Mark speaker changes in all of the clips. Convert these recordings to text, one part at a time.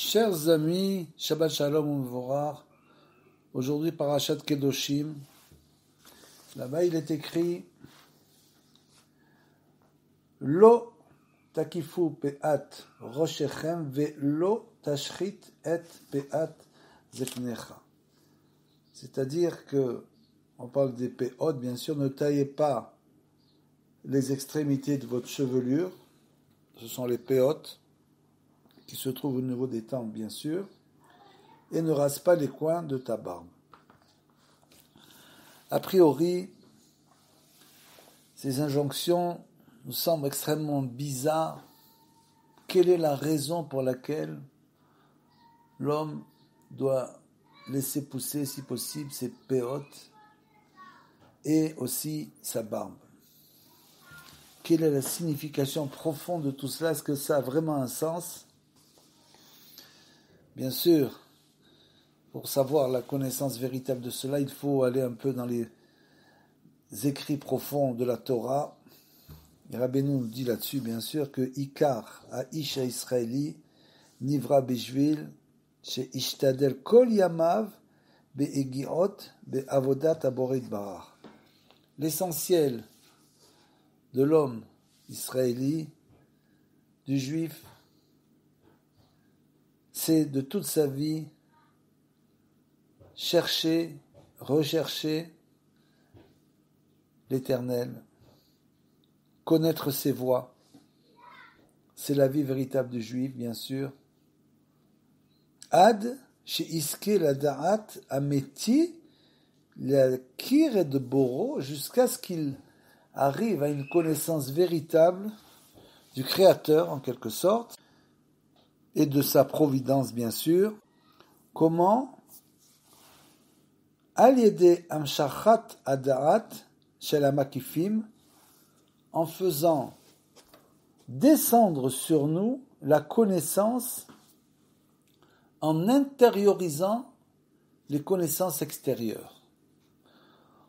Speaker 1: Chers amis, Shabbat Shalom Umevorach. Aujourd'hui, Parashat Kedoshim. Là-bas, il est écrit Lo takifu pe'at roshechem ve'lo tashchit et pe'at zeknecha. C'est-à-dire que, on parle des pe'ot, bien sûr, ne taillez pas les extrémités de votre chevelure. Ce sont les pe'ot qui se trouvent au niveau des tempes, bien sûr, et ne rase pas les coins de ta barbe. A priori, ces injonctions nous semblent extrêmement bizarres. Quelle est la raison pour laquelle l'homme doit laisser pousser, si possible, ses péotes et aussi sa barbe? Quelle est la signification profonde de tout cela? Est-ce que ça a vraiment un sens? Bien sûr, pour savoir la connaissance véritable de cela, il faut aller un peu dans les écrits profonds de la Torah. Et Rabbeinu nous dit là-dessus, bien sûr, que Ikar Ha'ish Israeli Nivra Bishvil She Ishtadel Kol Yamav Be'egiot Be'avodat Aborit Barach. L'essentiel de l'homme israélien, du juif, c'est de toute sa vie chercher, rechercher l'Éternel, connaître ses voies. C'est la vie véritable du juif, bien sûr. Ad she'iske la da'at ameti la kir de boro, jusqu'à ce qu'il arrive à une connaissance véritable du Créateur, en quelque sorte, et de sa providence, bien sûr. Comment? Al-yede amshachat ada'at shel hamakifim, en faisant descendre sur nous la connaissance, en intériorisant les connaissances extérieures.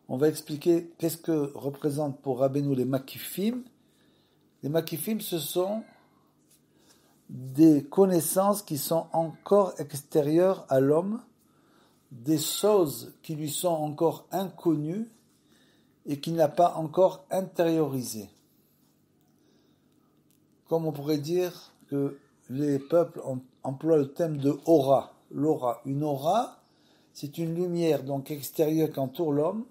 Speaker 1: On va expliquer qu'est-ce que représentent pour Rabbeinu les makifim. Les makifim, ce sont des connaissances qui sont encore extérieures à l'homme, des choses qui lui sont encore inconnues et qu'il n'a pas encore intériorisées. Comme on pourrait dire que les peuples emploient le thème de aura, l'aura. Une aura, c'est une lumière donc extérieure qui entoure l'homme,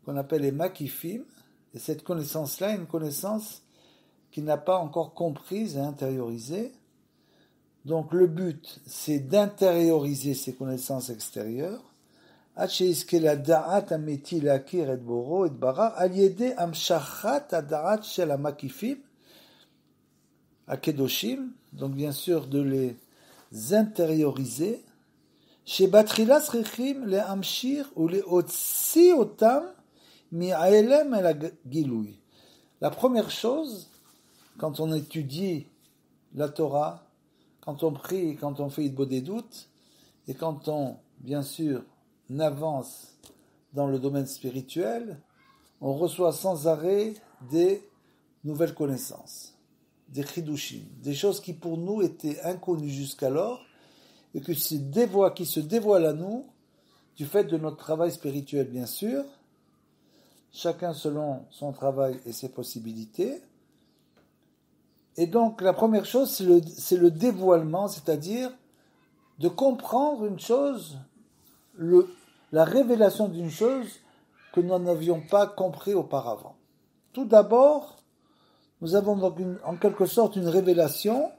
Speaker 1: qu'on appelle les makifim, et cette connaissance-là est une connaissance qu'il n'a pas encore comprise et intériorisée. Donc le but, c'est d'intérioriser ces connaissances extérieures. Donc bien sûr de les intérioriser. La première chose, quand on étudie la Torah, quand on prie, quand on fait Hitbod des doutes, et quand on, bien sûr, avance dans le domaine spirituel, on reçoit sans arrêt des nouvelles connaissances, des chidushim, des choses qui pour nous étaient inconnues jusqu'alors, et qui se dévoilent à nous, du fait de notre travail spirituel, bien sûr, chacun selon son travail et ses possibilités. Et donc, la première chose, c'est le dévoilement, c'est-à-dire de comprendre une chose, la révélation d'une chose que nous n'avions pas compris auparavant. Tout d'abord, nous avons donc en quelque sorte une révélation,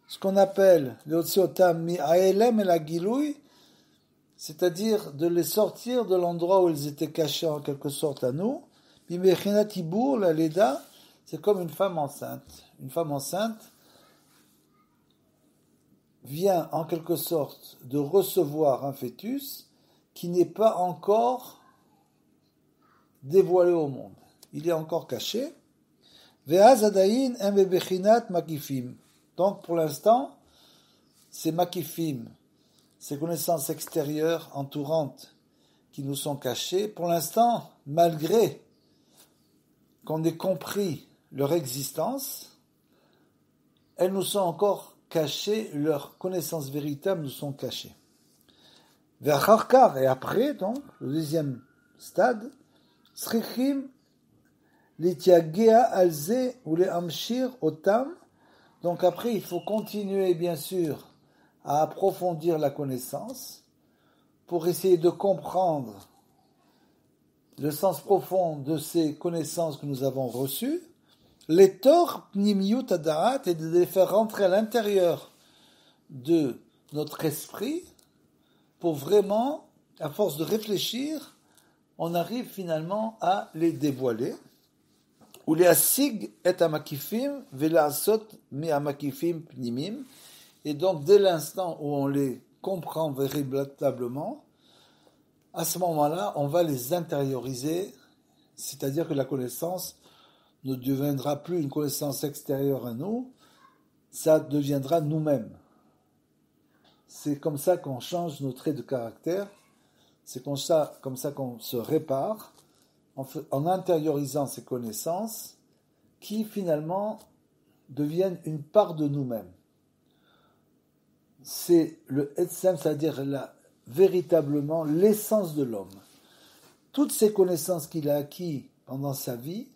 Speaker 1: ce qu'on appelle le Otsiotam mi'aelem et la Gilouï, c'est-à-dire de les sortir de l'endroit où ils étaient cachés en quelque sorte à nous. Bimechinat Tibour, la Leda, c'est comme une femme enceinte. Une femme enceinte vient en quelque sorte de recevoir un fœtus qui n'est pas encore dévoilé au monde. Il est encore caché. Donc pour l'instant, ces makifim, ces connaissances extérieures entourantes qui nous sont cachées, pour l'instant, malgré qu'on ait compris leur existence, elles nous sont encore cachées, leurs connaissances véritables nous sont cachées. Ve'acharkar, et après, donc, le deuxième stade, Srichim litiagea alze ou les amshir otam. Donc après, il faut continuer, bien sûr, à approfondir la connaissance pour essayer de comprendre le sens profond de ces connaissances que nous avons reçues, les torts pnimiut adaat, et de les faire rentrer à l'intérieur de notre esprit pour vraiment, à force de réfléchir, on arrive finalement à les dévoiler. Ou les asig et amakifim, velasot mi amakifim pnimim. Et donc, dès l'instant où on les comprend véritablement, à ce moment-là, on va les intérioriser, c'est-à-dire que la connaissance ne deviendra plus une connaissance extérieure à nous, ça deviendra nous-mêmes. C'est comme ça qu'on change nos traits de caractère, c'est comme ça qu'on se répare, en intériorisant ces connaissances qui finalement deviennent une part de nous-mêmes. C'est le Etzem, c'est-à-dire véritablement l'essence de l'homme. Toutes ces connaissances qu'il a acquises pendant sa vie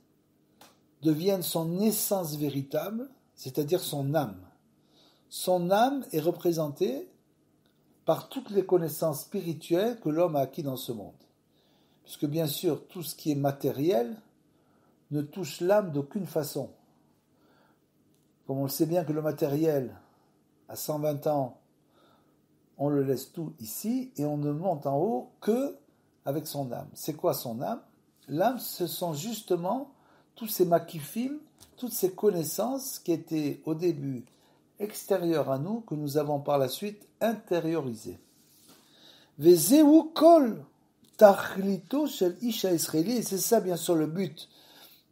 Speaker 1: deviennent son essence véritable, c'est-à-dire son âme. Son âme est représentée par toutes les connaissances spirituelles que l'homme a acquises dans ce monde. Puisque bien sûr, tout ce qui est matériel ne touche l'âme d'aucune façon. Comme on le sait bien que le matériel, à 120 ans, on le laisse tout ici et on ne monte en haut que avec son âme. C'est quoi son âme? L'âme, ce sont justement tous ces makifim, toutes ces connaissances qui étaient au début extérieures à nous, que nous avons par la suite intériorisées. Vezeu kol tachlito shel isha israéli, et c'est ça bien sûr le but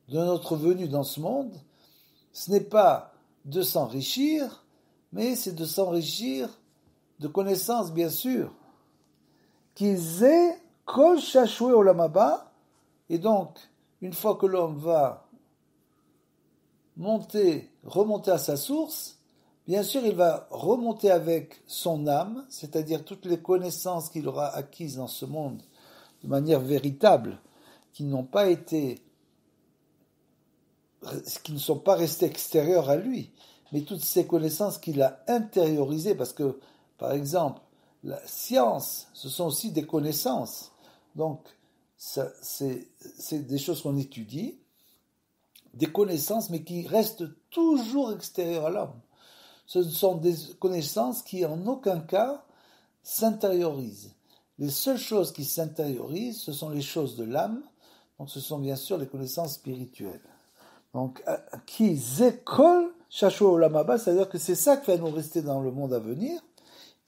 Speaker 1: de notre venue dans ce monde. Ce n'est pas de s'enrichir, mais c'est de s'enrichir de connaissances, bien sûr. Qu'ils kol shashwe olam haba, et donc, une fois que l'homme va remonter à sa source, bien sûr, il va remonter avec son âme, c'est-à-dire toutes les connaissances qu'il aura acquises dans ce monde de manière véritable, qui ne sont pas restées extérieures à lui, mais toutes ces connaissances qu'il a intériorisées, parce que, par exemple, la science, ce sont aussi des connaissances. Donc, c'est des choses qu'on étudie, des connaissances, mais qui restent toujours extérieures à l'homme. Ce sont des connaissances qui, en aucun cas, s'intériorisent. Les seules choses qui s'intériorisent, ce sont les choses de l'âme, donc ce sont bien sûr les connaissances spirituelles. Donc, qui zekol shashua olam haba, c'est-à-dire que c'est ça qui va nous rester dans le monde à venir.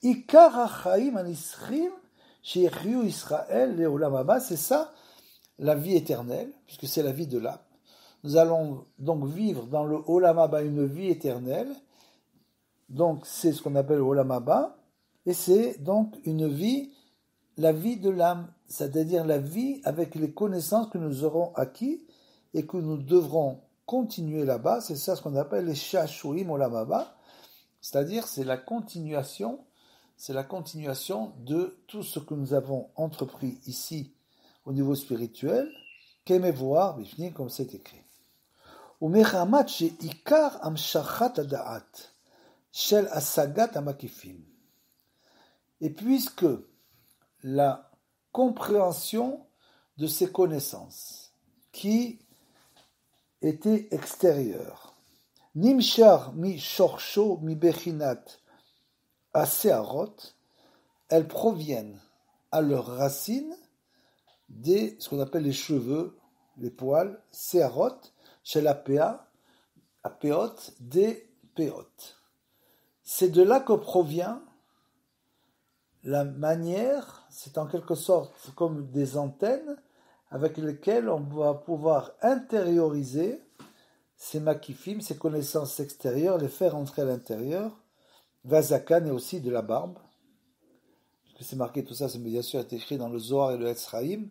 Speaker 1: Ikar hachaim anischim sheyichyu Israël le olam haba, c'est ça la vie éternelle, puisque c'est la vie de l'âme. Nous allons donc vivre dans le olam haba une vie éternelle. Donc, c'est ce qu'on appelle le olam haba, et c'est donc la vie de l'âme, c'est-à-dire la vie avec les connaissances que nous aurons acquis et que nous devrons continuer là-bas. C'est ça ce qu'on appelle les shashuim olam haba, c'est-à-dire c'est la continuation de tout ce que nous avons entrepris ici au niveau spirituel, kemevoar bifnim, comme c'est écrit. Umechamat sheikar amshachat hadaat shel asagat amakifim. Et puisque la compréhension de ces connaissances qui étaient extérieures, nimshar mi shorsho mi bechinat asearot, elles proviennent à leurs racines ce qu'on appelle les cheveux, les poils, searot, chez la péot, des péot. C'est de là que provient la manière, c'est en quelque sorte comme des antennes avec lesquelles on va pouvoir intérioriser ces makifim, ces connaissances extérieures, les faire entrer à l'intérieur, vazakan et aussi de la barbe. Parce que c'est marqué, tout ça, c'est bien sûr écrit dans le Zohar et le Etzraïm,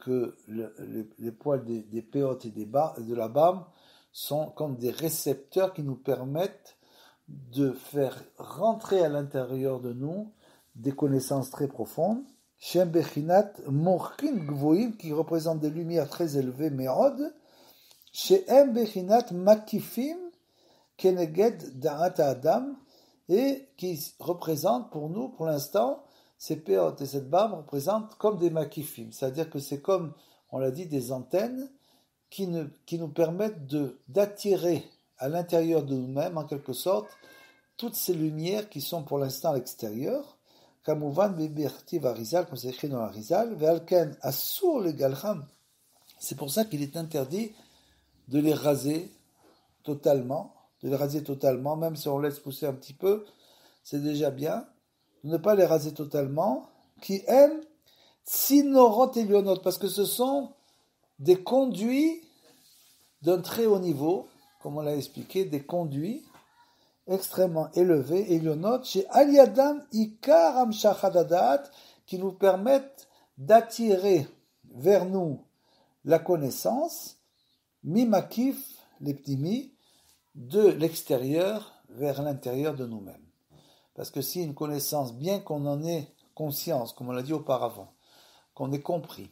Speaker 1: que les poils des péotes et de la barbe sont comme des récepteurs qui nous permettent de faire rentrer à l'intérieur de nous des connaissances très profondes. Shem Bechinat Morkin Gvoim, qui représente des lumières très élevées, Me'od. Shem Bechinat Makifim Keneged Da'at Adam, et qui représente pour nous, pour l'instant, ces péotes et cette barbe représentent comme des makifim, c'est-à-dire que c'est comme, on l'a dit, des antennes qui nous permettent d'attirer à l'intérieur de nous-mêmes, en quelque sorte, toutes ces lumières qui sont pour l'instant à l'extérieur. Kamouvan Beberti Varizal, comme c'est écrit dans la Rizal, Ve'alken Assur le Galham. C'est pour ça qu'il est interdit de les raser totalement, même si on laisse pousser un petit peu, c'est déjà bien. De ne pas les raser totalement, qui aiment Sinorot et Lionot, parce que ce sont des conduits d'un très haut niveau, comme on l'a expliqué, des conduits extrêmement élevés, et Lionot, chez Aliadam Ikar Amshachadadat, qui nous permettent d'attirer vers nous la connaissance, Mimakif, les ptimi, de l'extérieur vers l'intérieur de nous-mêmes. Parce que si une connaissance, bien qu'on en ait conscience, comme on l'a dit auparavant, qu'on ait compris,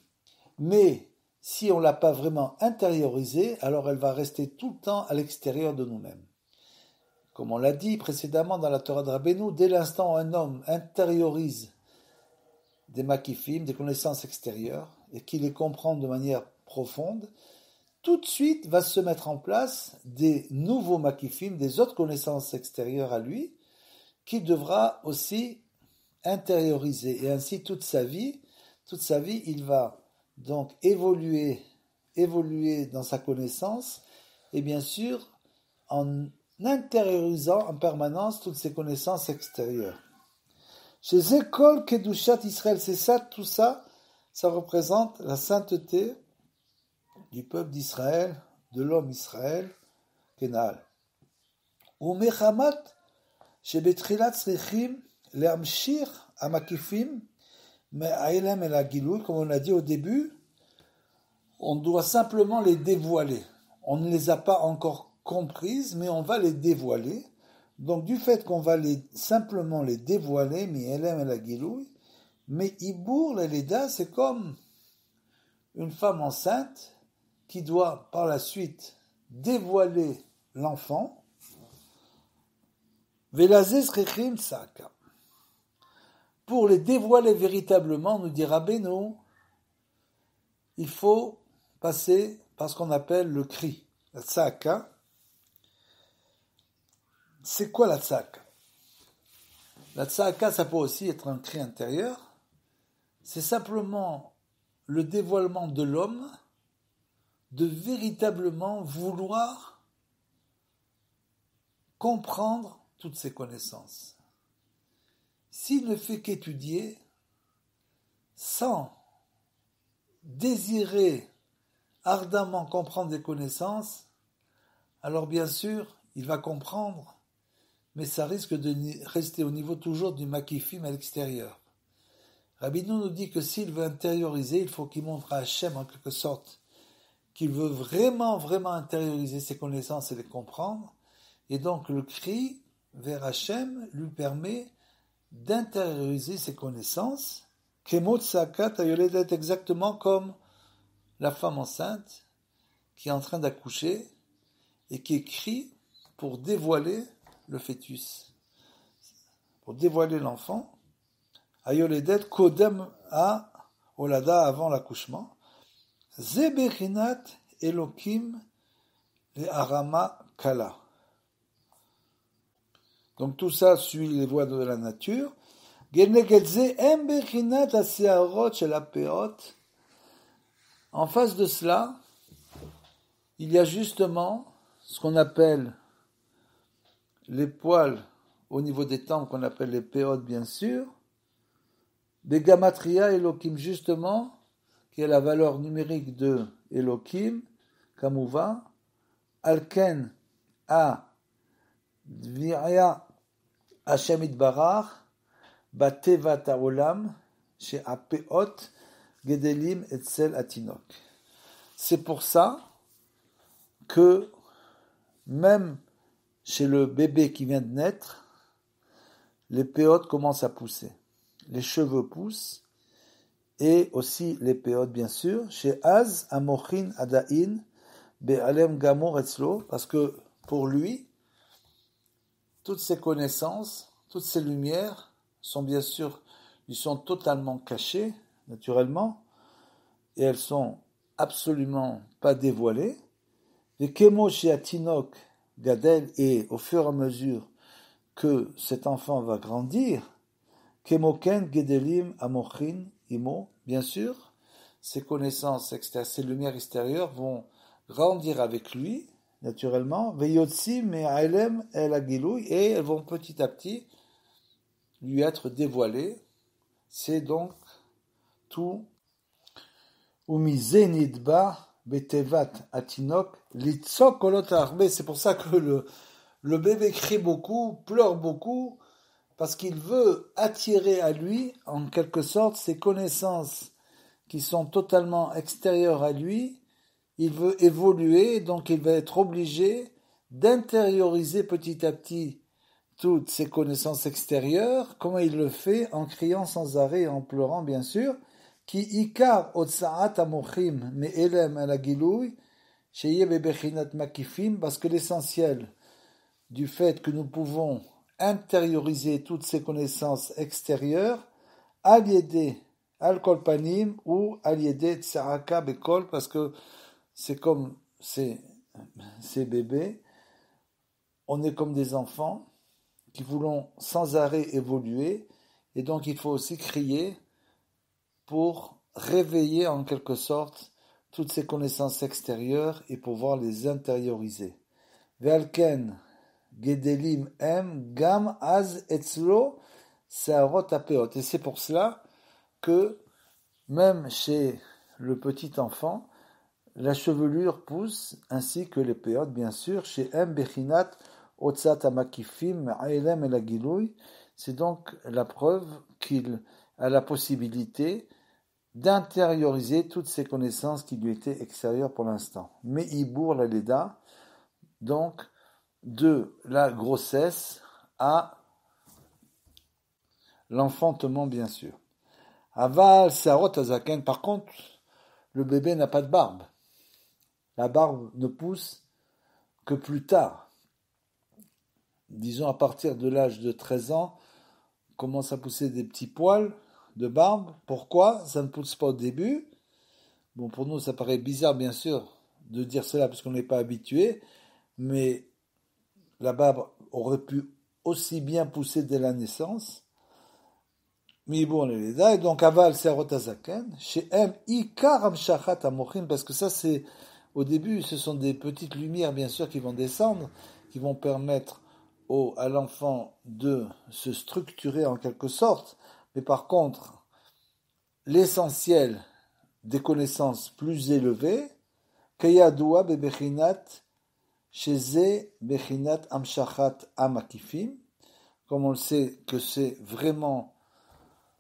Speaker 1: mais si on ne l'a pas vraiment intériorisée, alors elle va rester tout le temps à l'extérieur de nous-mêmes. Comme on l'a dit précédemment dans la Torah de Rabbeinu, dès l'instant où un homme intériorise des makifim, des connaissances extérieures, et qu'il les comprend de manière profonde, tout de suite va se mettre en place des nouveaux makifim, des autres connaissances extérieures à lui, qu'il devra aussi intérioriser. Et ainsi, toute sa vie, il va donc évoluer dans sa connaissance, et bien sûr, en intériorisant en permanence toutes ces connaissances extérieures. Chez Zekol Kedushat Israël, c'est ça, tout ça, ça représente la sainteté du peuple d'Israël, de l'homme Israël, Kenal. Ou Mechamat, chez Betrilat Srichim, Leamshir, Amakifim, Me'ailem et la Giloul, comme on a dit au début, on doit simplement les dévoiler. On ne les a pas encore comprises, mais on va les dévoiler. Donc, du fait qu'on va simplement les dévoiler, Me'ailem et la Giloul, mais Ibour, l'Eleda, c'est comme une femme enceinte qui doit par la suite dévoiler l'enfant. Pour les dévoiler véritablement, nous dit Rabbeinu, il faut passer par ce qu'on appelle le cri, la tzaka. C'est quoi la tzaka? La tzaka, ça peut aussi être un cri intérieur. C'est simplement le dévoilement de l'homme de véritablement vouloir comprendre toutes ces connaissances. S'il ne fait qu'étudier sans désirer ardemment comprendre des connaissances, alors bien sûr, il va comprendre, mais ça risque de rester au niveau toujours du makifim à l'extérieur. Rabbeinu nous dit que s'il veut intérioriser, il faut qu'il montre à Hachem en quelque sorte qu'il veut vraiment, vraiment intérioriser ses connaissances et les comprendre. Et donc le cri vers Hachem lui permet d'intérioriser ses connaissances. Kemot Sakat Ayoledet, exactement comme la femme enceinte qui est en train d'accoucher et qui crie pour dévoiler le fœtus, pour dévoiler l'enfant. Ayoledet Kodem a Olada, avant l'accouchement. Zebechinat Elokim le Arama Kala. Donc tout ça suit les voies de la nature. En face de cela, il y a justement ce qu'on appelle les poils au niveau des tempes, qu'on appelle les péotes bien sûr, des gamatria Elokim justement, qui est la valeur numérique de Elokim, Kamouva, Alken a Dviria Hashem Itbarach, Batevat Haolam, chez Apeot, Gedelim Etzel Atinok. C'est pour ça que même chez le bébé qui vient de naître, les péotes commencent à pousser. Les cheveux poussent, et aussi les péotes, bien sûr. Chez Az, Amochin, Adain, Be'alem Gamor Etzlo, parce que pour lui, toutes ces connaissances, toutes ces lumières sont bien sûr, ils sont totalement cachées, naturellement, et elles sont absolument pas dévoilées. Les Kemo chez Atinok, Gadel, et au fur et à mesure que cet enfant va grandir, Kemoken, Gedelim, Amochin, Imo, bien sûr, ces connaissances extérieures, ces lumières extérieures vont grandir avec lui, naturellement, Veyotsi, Me'alem, El Agiloui, et elles vont petit à petit lui être dévoilées. C'est donc tout. Umize nidba, betevat atinok, litzok kolot arbe. C'est pour ça que le bébé crie beaucoup, pleure beaucoup, parce qu'il veut attirer à lui, en quelque sorte, ces connaissances qui sont totalement extérieures à lui. Il veut évoluer, donc il va être obligé d'intérioriser petit à petit toutes ces connaissances extérieures. Comment il le fait? En criant sans arrêt et en pleurant, bien sûr. Ki ikar otsaat amochim me'elem al agiloui, sheye bebechinat makifim, parce que l'essentiel du fait que nous pouvons intérioriser toutes ces connaissances extérieures, al yede al kolpanim ou al yede tsaraka bekol, parce que c'est comme ces bébés, on est comme des enfants qui voulons sans arrêt évoluer, et donc il faut aussi crier pour réveiller en quelque sorte toutes ces connaissances extérieures et pouvoir les intérioriser. Ve'alken gedelim em gam az etzlo se'arot apeot. Et c'est pour cela que même chez le petit enfant, la chevelure pousse, ainsi que les péotes, bien sûr, chez M. Bechinat, Otsat Amakifim, Aelem et la Gilouï. C'est donc la preuve qu'il a la possibilité d'intérioriser toutes ces connaissances qui lui étaient extérieures pour l'instant. Mais Ibour la Leda, donc de la grossesse à l'enfantement, bien sûr. Aval, Sarot, Azaken, par contre, le bébé n'a pas de barbe. La barbe ne pousse que plus tard. Disons à partir de l'âge de 13 ans, commence à pousser des petits poils de barbe. Pourquoi ça ne pousse pas au début? Bon, pour nous, ça paraît bizarre, bien sûr, de dire cela parce qu'on n'est pas habitué, mais la barbe aurait pu aussi bien pousser dès la naissance. Mais bon, les là, et donc aval serot azaken, chez M, ikar amshachat amochin, parce que ça, c'est au début, ce sont des petites lumières, bien sûr, qui vont descendre, qui vont permettre à l'enfant de se structurer en quelque sorte. Mais par contre, l'essentiel des connaissances plus élevées, kayadoua bebechinat, sheze bechinat amshachat amakifim, comme on le sait que c'est vraiment,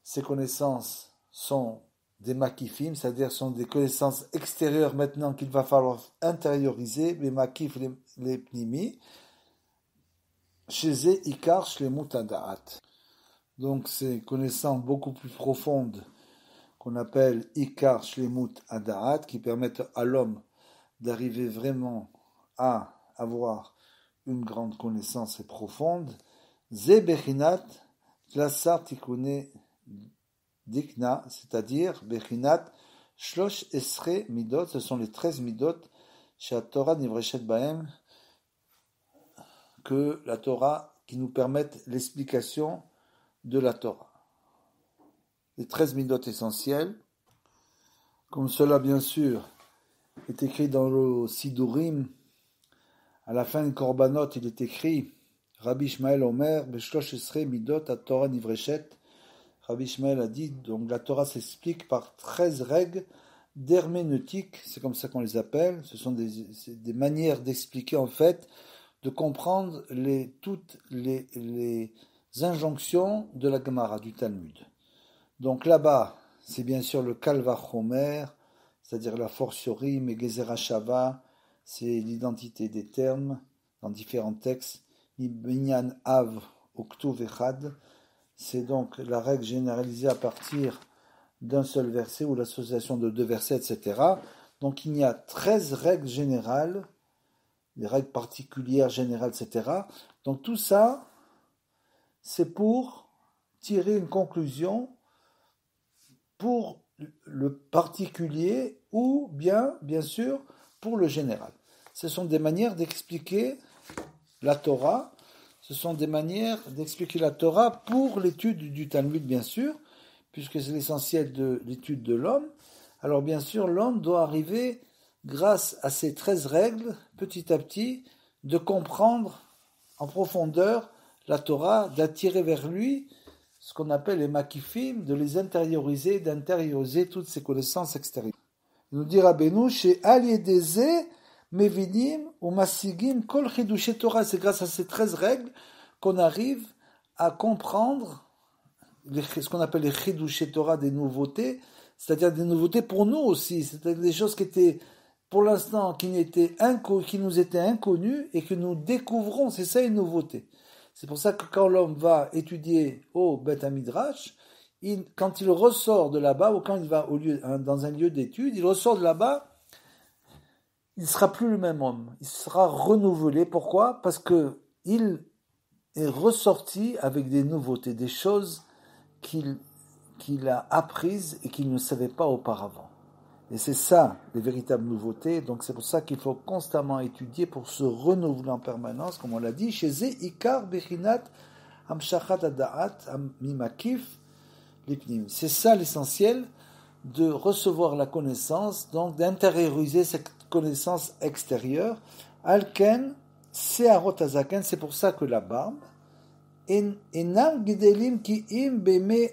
Speaker 1: ces connaissances sont des makifim, c'est-à-dire sont des connaissances extérieures maintenant qu'il va falloir intérioriser, les makif, les pnimi, chez ikar shlemut adaat. Donc ces connaissances beaucoup plus profondes qu'on appelle ikar shlemut adaat, qui permettent à l'homme d'arriver vraiment à avoir une grande connaissance et profonde, ze bechinat klasar tikune Dikna, c'est-à-dire Bechinat, Shlosh Esre Midot, ce sont les 13 Midot, chez la Torah Nivreshet Bahem, que la Torah, qui nous permettent l'explication de la Torah. Les 13 Midot essentiels, comme cela bien sûr est écrit dans le Sidurim, à la fin de Korbanot, il est écrit Rabbi Ishmael Omer, Beshlosh Esre Midot, à Torah Nivreshet. Rabbi Ishmael a dit, donc la Torah s'explique par 13 règles d'herméneutique, c'est comme ça qu'on les appelle, ce sont des manières d'expliquer en fait, de comprendre toutes les injonctions de la Gemara, du Talmud. Donc là-bas, c'est bien sûr le Kal Vachomer, c'est-à-dire la fortiori, mais Gezerah Shava, c'est l'identité des termes dans différents textes, Binyan Av Uktuv Echad. C'est donc la règle généralisée à partir d'un seul verset ou l'association de deux versets, etc. Donc il y a 13 règles générales, des règles particulières, générales, etc. Donc tout ça, c'est pour tirer une conclusion pour le particulier ou bien sûr, pour le général. Ce sont des manières d'expliquer la Torah. Ce sont des manières d'expliquer la Torah pour l'étude du Talmud, bien sûr, puisque c'est l'essentiel de l'étude de l'homme. Alors bien sûr, l'homme doit arriver, grâce à ces 13 règles, petit à petit, de comprendre en profondeur la Torah, d'attirer vers lui ce qu'on appelle les makifim, de les intérioriser, d'intérioriser toutes ces connaissances extérieures. Il nous dit Rabbeinu, chez Aliedeze, Mevinim ou Masigim, Kol Chidushe Torah, c'est grâce à ces 13 règles qu'on arrive à comprendre ce qu'on appelle les Chidushe Torah, des nouveautés, c'est-à-dire des nouveautés pour nous aussi, c'est-à-dire des choses qui étaient, pour l'instant, qui nous étaient inconnues et que nous découvrons, c'est ça une nouveauté. C'est pour ça que quand l'homme va étudier au Beth Midrash, quand il ressort de là-bas, ou quand il va dans un lieu d'étude, il ressort de là-bas, il ne sera plus le même homme. Il sera renouvelé. Pourquoi ? Parce qu'il est ressorti avec des nouveautés, des choses qu'il a apprises et qu'il ne savait pas auparavant. Et c'est ça, les véritables nouveautés. Donc c'est pour ça qu'il faut constamment étudier pour se renouveler en permanence, comme on l'a dit, chez Ze Ikar Bechinat Amshachat Adaat Mimakif Lipnim. C'est ça l'essentiel de recevoir la connaissance, donc d'intérioriser cette connaissance extérieure. Alken Searot Azaken, c'est pour ça que la barbe, Enam Gidelim Ki Im Beme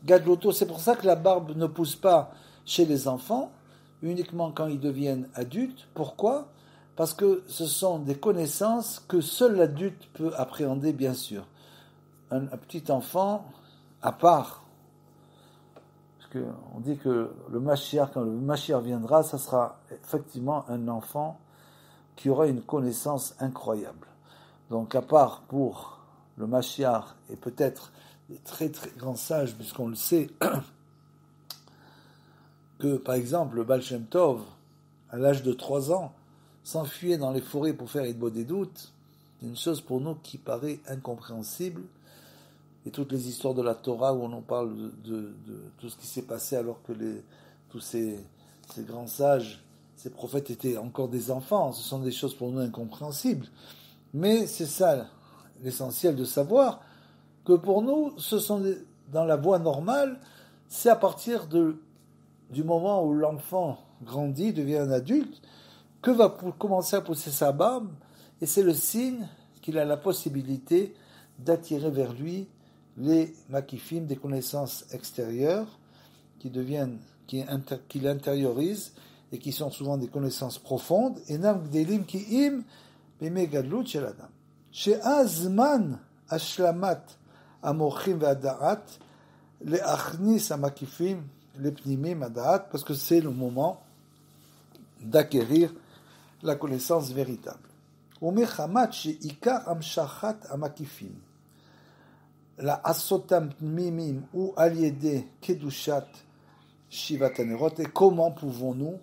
Speaker 1: Gadloto, c'est pour ça que la barbe ne pousse pas chez les enfants, uniquement quand ils deviennent adultes. Pourquoi ? Parce que ce sont des connaissances que seul l'adulte peut appréhender, bien sûr. Un petit enfant, à part, parce qu'on dit que le Mashiach, quand le Mashiach viendra, ça sera effectivement un enfant qui aura une connaissance incroyable. Donc à part pour le Mashiach et peut-être des très très grands sages, puisqu'on le sait, que, par exemple, le Baal Shem Tov, à l'âge de 3 ans, s'enfuyait dans les forêts pour faire Hitbod des doutes, c'est une chose pour nous qui paraît incompréhensible. Et toutes les histoires de la Torah où on en parle de tout ce qui s'est passé alors que tous ces grands sages, ces prophètes étaient encore des enfants, ce sont des choses pour nous incompréhensibles. Mais c'est ça l'essentiel de savoir que pour nous, dans la voie normale, c'est à partir du moment où l'enfant grandit, devient un adulte, que va commencer à pousser sa barbe, et c'est le signe qu'il a la possibilité d'attirer vers lui les makifim, des connaissances extérieures, qu'il intériorise, et qui sont souvent des connaissances profondes, et nam gdelim ki im bime gadlut shel adam. She'azman ashlamat amochim ve'adaat le'achnis amakifim lepnimim adaat, parce que c'est le moment d'acquérir la connaissance véritable. Umechamat she'ikar amshachat amakifim la asotam pnimim ou aliede kedushat shivat hanerot, et comment pouvons-nous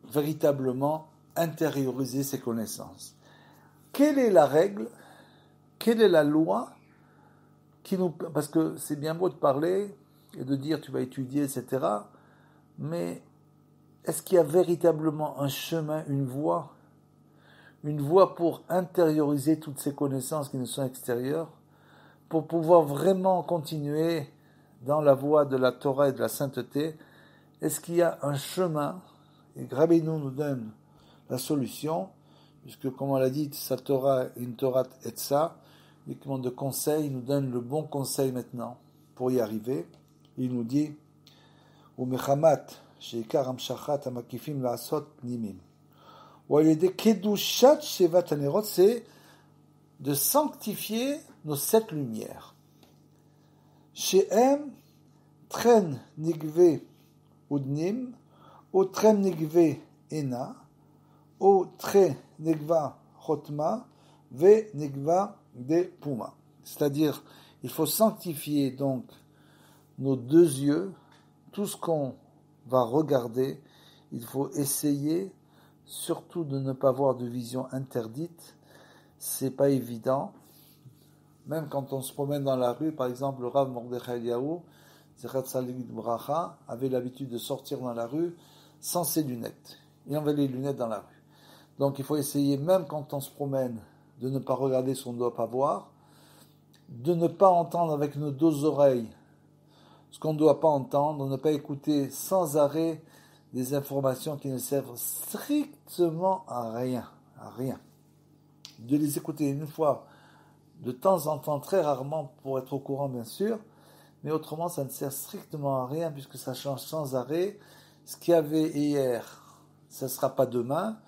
Speaker 1: véritablement intérioriser ces connaissances? Quelle est la règle? Quelle est la loi parce que c'est bien beau de parler et de dire tu vas étudier, etc. Mais est-ce qu'il y a véritablement un chemin, une voie pour intérioriser toutes ces connaissances qui nous sont extérieures, pour pouvoir vraiment continuer dans la voie de la Torah et de la sainteté? Est-ce qu'il y a un chemin? Et Rabbeinu nous donne la solution, puisque comme on l'a dit, sa Torah est une Torah Etza, uniquement de conseils, il nous donne le bon conseil maintenant pour y arriver. Il nous dit Umechamat sheikar amshachat amakifim laasot nimim ou alide kedushat shevat hanerot, c'est de sanctifier nos 7 lumières. She'em tren nigve udnim ou tren nigve ena ou tre nigva chotma ve nigva de puma. C'est-à-dire, il faut sanctifier donc nos deux yeux, tout ce qu'on va regarder, il faut essayer surtout de ne pas avoir de vision interdite. C'est pas évident. Même quand on se promène dans la rue, par exemple, le Rav Mordechai Eliyahu, Zechat Tzaddik Bracha, avait l'habitude de sortir dans la rue sans ses lunettes. Il avait les lunettes dans la rue. Donc il faut essayer, même quand on se promène, de ne pas regarder ce qu'on ne doit pas voir, de ne pas entendre avec nos deux oreilles ce qu'on ne doit pas entendre, de ne pas écouter sans arrêt des informations qui ne servent strictement à rien. De les écouter une fois, de temps en temps, très rarement, pour être au courant bien sûr, mais autrement ça ne sert strictement à rien puisque ça change sans arrêt. Ce qu'il y avait hier, ça ne sera pas demain,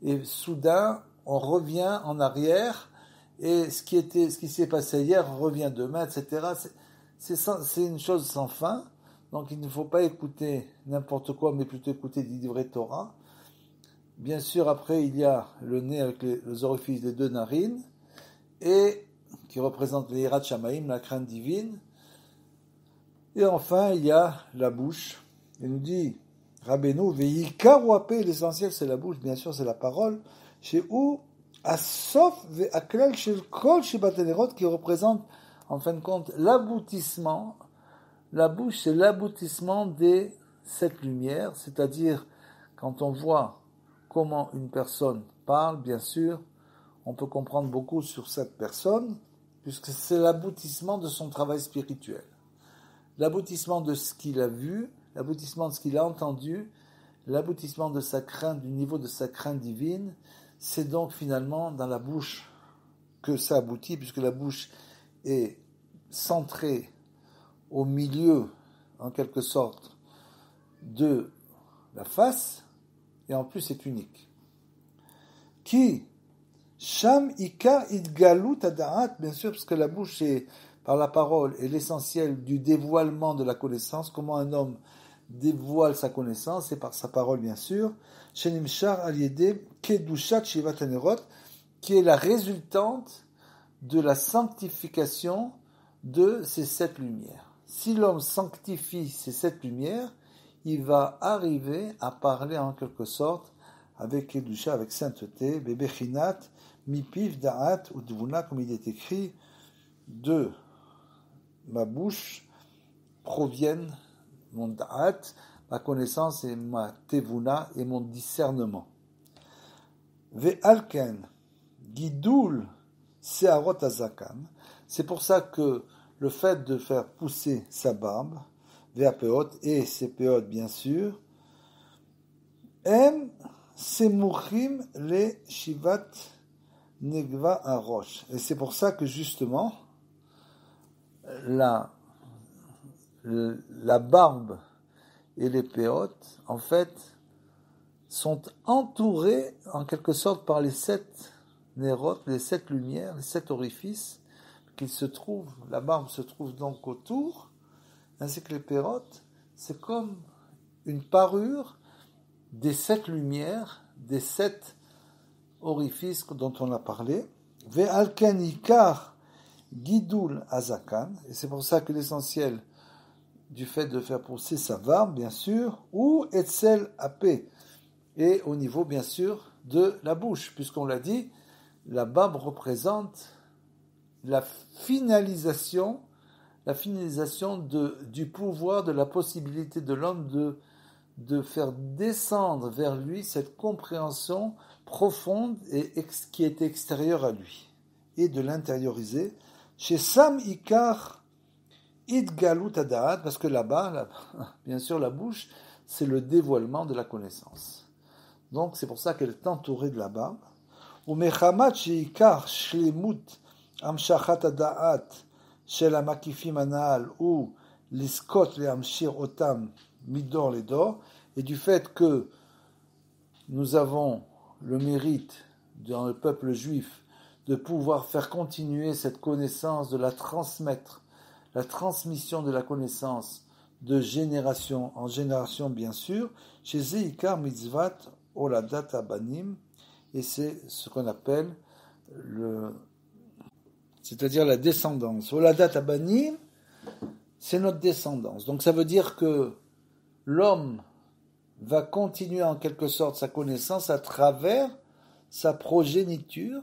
Speaker 1: et soudain on revient en arrière, et ce qui s'est passé hier revient demain, etc. C'est une chose sans fin, donc il ne faut pas écouter n'importe quoi, mais plutôt écouter des livrets Torah. Bien sûr, après il y a le nez avec les orifices des deux narines, et qui représente les Yirat Shamaim, la crainte divine. Et enfin, il y a la bouche. Il nous dit, Rabbeinu, ve'yikar wapé, l'essentiel c'est la bouche, bien sûr c'est la parole, chez où Asof ve'aklal shel kol shebatenerot, qui représente en fin de compte l'aboutissement. La bouche c'est l'aboutissement des 7 lumières, c'est-à-dire quand on voit comment une personne parle, bien sûr, on peut comprendre beaucoup sur cette personne, puisque c'est l'aboutissement de son travail spirituel. L'aboutissement de ce qu'il a vu, l'aboutissement de ce qu'il a entendu, l'aboutissement de sa crainte, du niveau de sa crainte divine, c'est donc finalement dans la bouche que ça aboutit, puisque la bouche est centrée au milieu, en quelque sorte, de la face, et en plus c'est unique. Qui Sham Ika Idgalut Adaat, bien sûr, parce que la bouche est, par la parole, est l'essentiel du dévoilement de la connaissance. Comment un homme dévoile sa connaissance, c'est par sa parole, bien sûr. Shenimshar Aliede Kedushat Shivat Hanerot, qui est la résultante de la sanctification de ces 7 lumières. Si l'homme sanctifie ces 7 lumières, il va arriver à parler en quelque sorte avec Kedusha, avec sainteté, Bebechinat, Mipiv, Da'at, ou Dvuna, comme il est écrit, de ma bouche proviennent mon Da'at, ma connaissance et ma Tevuna et mon discernement. Ve'alken, Gidul, Searot Azakan, c'est pour ça que le fait de faire pousser sa barbe, Ve'apeot, et ses péotes bien sûr, Em Semuchim le Shivat Negva Arosh. Et c'est pour ça que justement, la barbe et les péotes, en fait, sont entourés en quelque sorte par les 7 nérotes, les 7 lumières, les 7 orifices, qui se trouvent, la barbe se trouve donc autour, ainsi que les péotes, c'est comme une parure des 7 lumières, des 7 orifices dont on a parlé. Ve'alken ikar gidul azakan, et c'est pour ça que l'essentiel du fait de faire pousser sa barbe, bien sûr, ou etzel apé, et au niveau, bien sûr, de la bouche, puisqu'on l'a dit, la barbe représente la finalisation du pouvoir, de la possibilité de l'homme de faire descendre vers lui cette compréhension profonde et qui est extérieure à lui, et de l'intérioriser. Chez Sam Ikar Idgalut Adaat, parce que là-bas, bien sûr, la bouche, c'est le dévoilement de la connaissance. Donc, c'est pour ça qu'elle est entourée de la barbe. Ou mechamat sheikar shlemut amshachat adaat shel hamakifim anal ou liskot leamshir otam midor ledor, et du fait que nous avons le mérite dans le peuple juif de pouvoir faire continuer cette connaissance, de la transmettre, la transmission de la connaissance de génération en génération, bien sûr, chez Zeikar Mitzvat Oladat Abanim, et c'est ce qu'on appelle c'est-à-dire la descendance. Oladat Abanim, c'est notre descendance. Donc ça veut dire que l'homme va continuer en quelque sorte sa connaissance à travers sa progéniture,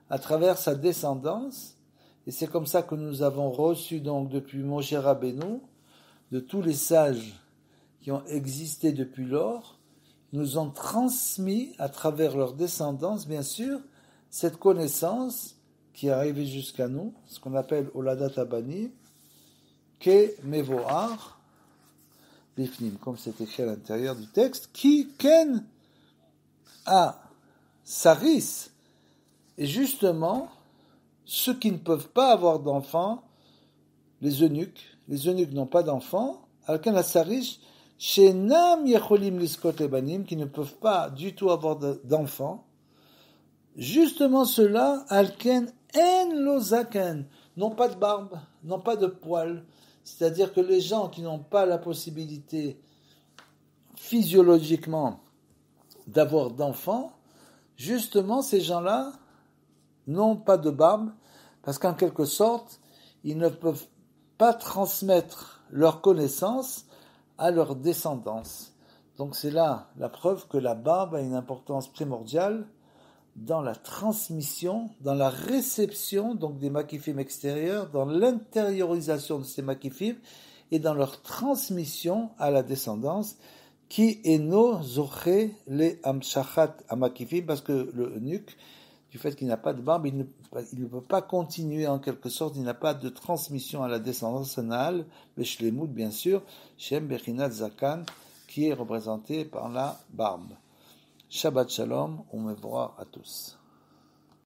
Speaker 1: à travers sa descendance. Et c'est comme ça que nous avons reçu donc depuis Moshe Rabbeinu, de tous les sages qui ont existé depuis lors, nous ont transmis à travers leur descendance, bien sûr, cette connaissance qui est arrivée jusqu'à nous, ce qu'on appelle Oladat Abani, Ke Mevoar, Bifnim, comme c'est écrit à l'intérieur du texte, qui ken a saris, et justement, ceux qui ne peuvent pas avoir d'enfants, les eunuques n'ont pas d'enfants, alken a saris, shenam yecholim liskot lebanim, qui ne peuvent pas du tout avoir d'enfants, justement ceux-là, alken en lozaken, n'ont pas de barbe, n'ont pas de poils. C'est-à-dire que les gens qui n'ont pas la possibilité physiologiquement d'avoir d'enfants, justement ces gens-là n'ont pas de barbe, parce qu'en quelque sorte, ils ne peuvent pas transmettre leur connaissance à leur descendance. Donc c'est là la preuve que la barbe a une importance primordiale dans la transmission, dans la réception donc des makifim extérieurs, dans l'intériorisation de ces makifim et dans leur transmission à la descendance, qui eno zoché le amshachat amakifim, parce que le eunuque, du fait qu'il n'a pas de barbe, il ne peut pas continuer en quelque sorte, il n'a pas de transmission à la descendance anale, le shlemut bien sûr, shem bechinat zakan, qui est représenté par la barbe. Shabbat Shalom, on me voit à tous.